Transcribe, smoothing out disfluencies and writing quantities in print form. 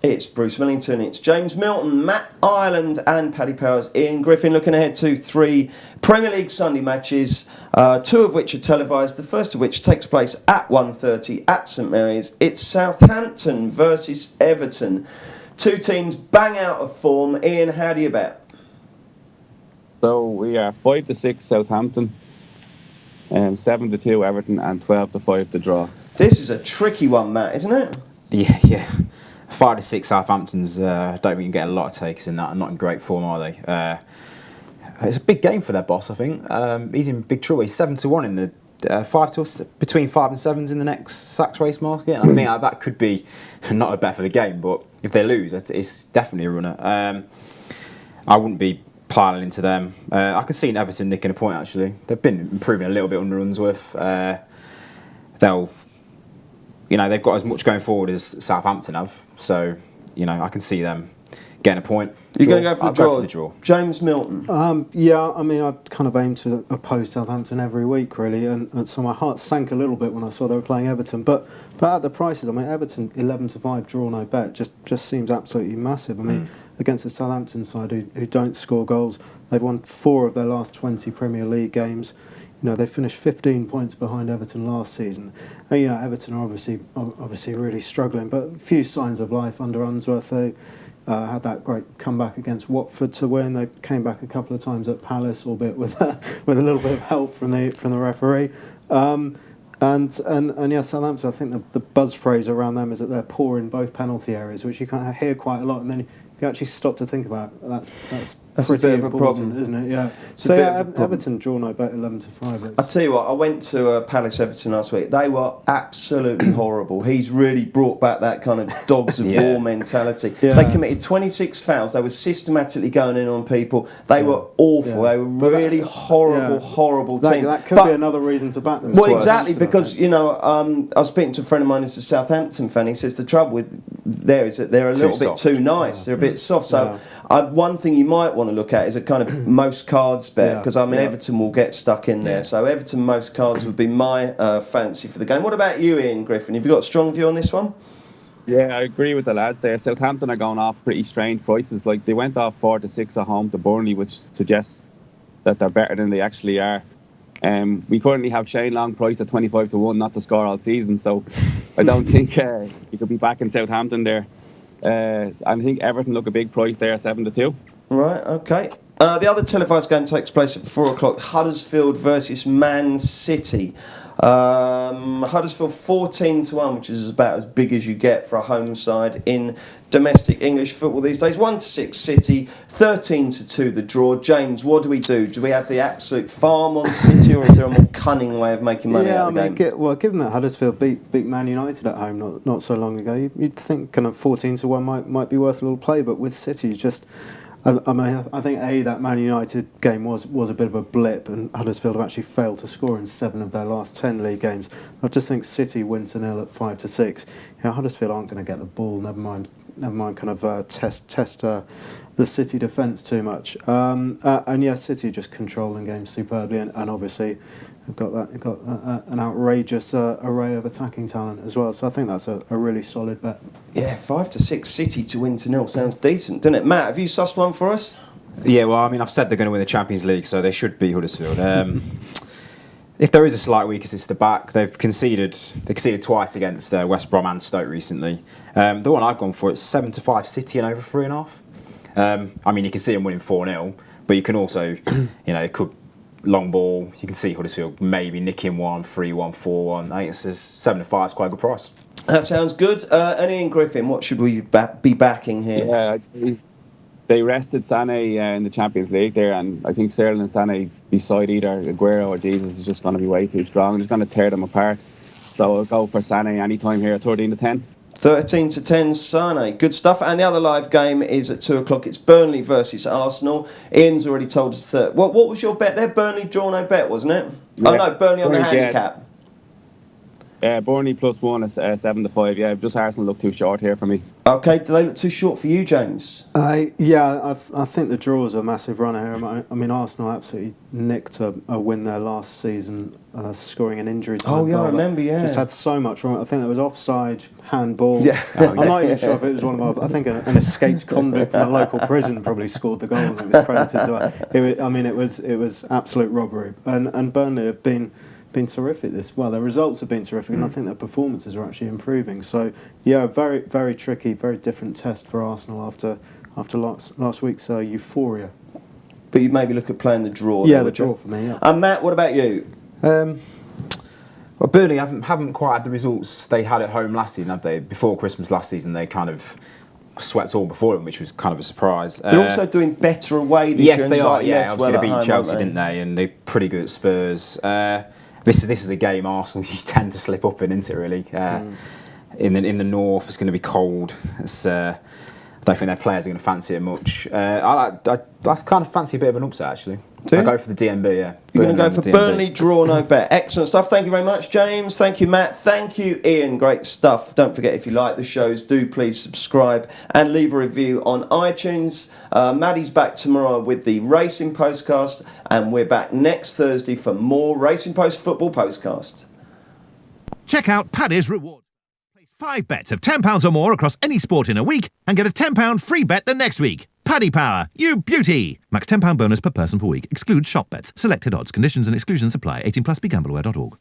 It's Bruce Millington, it's James Milton, Matt Ireland and Paddy Powers. Ian Griffin looking ahead to 3 Premier League Sunday matches, 2 of which are televised, the first of which takes place at 1:30 at St Mary's. It's Southampton versus Everton. 2 teams bang out of form. Ian, how do you bet? So we are 5-6 Southampton, 7-2 Everton, and 12-5 the draw. This is a tricky one, Matt, isn't it? Yeah. 5-6 Southampton's. Don't think you can get a lot of takers in that. Not in great form, are they? It's a big game for their boss, I think. He's in big trouble. He's 7-1 in the between 5 and 7s in the next sacked race market. And I think that could be not a bet for the game, but if they lose, it's definitely a runner. I wouldn't be piling into them. I can see Everton nicking a point, actually. They've been improving a little bit under Unsworth. They've got as much going forward as Southampton have, so I can see them getting a point. You're going to go for the draw. James Milton. Yeah, I mean, I kind of aim to oppose Southampton every week, really, and so my heart sank a little bit when I saw they were playing Everton. But at the prices, I mean, Everton 11-5 draw no bet just seems absolutely massive. I mean, against the Southampton side who don't score goals, they've won 4 of their last 20 Premier League games. They finished 15 points behind Everton last season. And, Everton are obviously really struggling, but a few signs of life under Unsworth. They had that great comeback against Watford to win. They came back a couple of times at Palace, albeit with a little bit of help from the referee. And Southampton, I think the buzz phrase around them is that they're poor in both penalty areas, which you kind of hear quite a lot, and then if you actually stop to think about it, that's a bit of a problem, isn't it? Yeah. Everton draw no bet 11-5. I tell you what, I went to Palace Everton last week. They were absolutely horrible. He's really brought back that kind of dogs of war mentality. Yeah. They committed 26 fouls. They were systematically going in on people. They were awful. They were really horrible team. That could be another reason to back them. Well, exactly, because I was speaking to a friend of mine who's a Southampton fan. He says the trouble with there is that they're a little bit too nice. They're a bit soft. So one thing you might want to look at is a kind of most cards bet, because Everton will get stuck in there. So Everton most cards would be my fancy for the game. What about you, Ian Griffin? Have you got a strong view on this one? Yeah, I agree with the lads there. Southampton are going off pretty strange prices. Like, they went off 4-6 at home to Burnley, which suggests that they're better than they actually are. We currently have Shane Long priced at 25-1 not to score all season, so I don't think he could be back in Southampton there. I think Everton look a big price there, 7-2. Right, okay. The other televised game takes place at 4 o'clock. Huddersfield versus Man City. Huddersfield 14-1, which is about as big as you get for a home side in domestic English football these days. 1-6 City, 13-2 the draw. James, what do we do? Do we have the absolute farm on City, or is there a more cunning way of making money out of the game? Given that Huddersfield beat Man United at home not so long ago, you'd think kind of 14-1 might be worth a little play, but with City, just. I think that Man United game was a bit of a blip, and Huddersfield have actually failed to score in 7 of their last 10 league games. I just think City win 0 at 5-6. Huddersfield aren't going to get the ball. Never mind, kind of test the City defence too much. City just controlling games superbly, and obviously they've got an outrageous array of attacking talent as well. So I think that's a really solid bet. Yeah, 5-6 City to win 0 sounds decent, doesn't it? Matt, have you sussed one for us? Yeah, well, I mean, I've said they're going to win the Champions League, so they should beat Huddersfield. If there is a slight weakness, it's the back. They conceded twice against West Brom and Stoke recently. The one I've gone for is 7-5 City and over 3.5. I mean, you can see them winning 4-0, but you can also, it could long ball. You can see Huddersfield maybe nicking 1, 3-1, 4-1. I think it's 7-5 is quite a good price. That sounds good. And Ian Griffin, what should we be backing here? Yeah, they rested Sané in the Champions League there, and I think Sterling and Sané beside either Aguero or Jesus is just going to be way too strong. It's going to tear them apart. So I'll go for Sané anytime here, 13-10. 13-10 Sané. Good stuff. And the other live game is at 2 o'clock. It's Burnley versus Arsenal. Ian's already told us that. What was your bet there? Burnley draw no bet, wasn't it? Yeah. Oh no, Burnley on the handicap. Burnley +1 is 7-5. Yeah, just Arsenal look too short here for me. Okay, do they look too short for you, James? Yeah, I think the draw is a massive runner here. I mean, Arsenal absolutely nicked a win there last season, scoring an injury time. Oh, yeah, I remember, yeah. Just had so much wrong. I think there was offside, handball. Yeah. I'm not even sure if it was one of my... I think an escaped convict from a local prison probably scored the goal and it was credited to that. It was absolute robbery. And Burnley have been terrific. Their results have been terrific, and I think their performances are actually improving. So, yeah, very, very tricky, very different test for Arsenal after last week's euphoria. But you maybe look at playing the draw. Yeah, the draw for me. Yeah. And Matt, what about you? Well, Burnley haven't quite had the results they had at home last season, have they? Before Christmas last season, they kind of swept all before them, which was kind of a surprise. They're also doing better away this year. Yes, they are. Yeah, obviously they beat home, Chelsea, didn't they? And they're pretty good at Spurs. This is a game Arsenal you tend to slip up in, isn't it? Really, in the north, it's going to be cold. I don't think their players are going to fancy it much. I kind of fancy a bit of an upset actually. I go for the DMB. Yeah, you're going to go for Burnley draw no bet. Excellent stuff. Thank you very much, James. Thank you, Matt. Thank you, Ian. Great stuff. Don't forget, if you like the shows, do please subscribe and leave a review on iTunes. Maddie's back tomorrow with the Racing Postcast, and we're back next Thursday for more Racing Post Football Postcast. Check out Paddy's Rewards. Place 5 bets of £10 or more across any sport in a week and get a £10 free bet the next week. Paddy Power, you beauty! Max £10 bonus per person per week. Excludes shop bets. Selected odds. Conditions and exclusions apply. 18+. BeGambleAware.org.